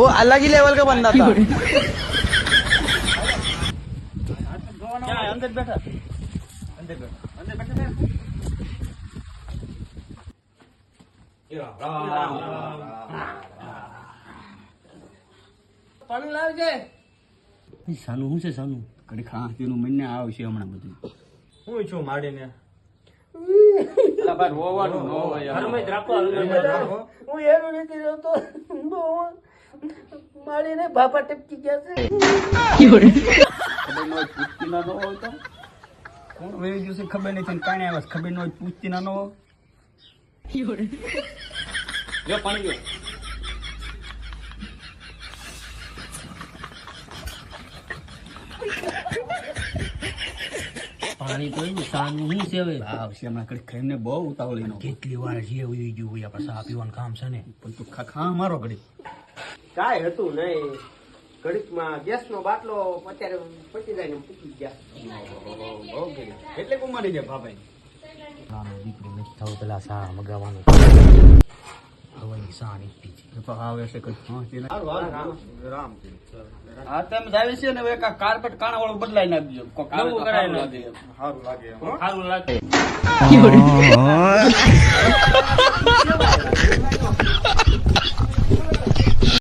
वो अलग ही लेवल का बंदा था। अंदर बैठा પાણી લાવજે. સાનું શું છે સાનું કડી ખાંસીનું મને આવશે હમણાં બધું હું છું માડીને હું એનું નથી રહેતો. મારીને બાપા ટપકી ગયા છે. ખબર ન હોય પૂછતી ના ન હોય તો કોણ વહી ગયું છે ખબર નથી ને કાંઈ આવ્યા ખબર ન હોય પૂછતી ના ન હોય જો પાણી ગયો પાણી તો એવું સાનું શું છે હવે આવશે હમણાં કડી ખાઈને બહુ ઉતાવળી નો કેટલી વાર જે ઉઈ ગયું હોય આપણે ચા પીવાનું કામ છે ને પણ તું ખા મારો ઘડી કાંઈ હતું નહીં. ઘડીકમાં ગેસનો બાટલો અત્યારે પતી જાય ને પૂકી ગયા. બહુ ગઈ એટલે કુમારી છે ભાભાઈ નાનો દીકરો નથી થયો પેલા ચા મગાવવાનું હવે ચા નીકળી છે આવે છે કઈ રામ. હા તેમ જ આવે છે ને હવે કાં કાર્પેટ કાણા વાળું બદલાઈ નાખજો નવું કરાવી લાગે સારું લાગે સારું લાગે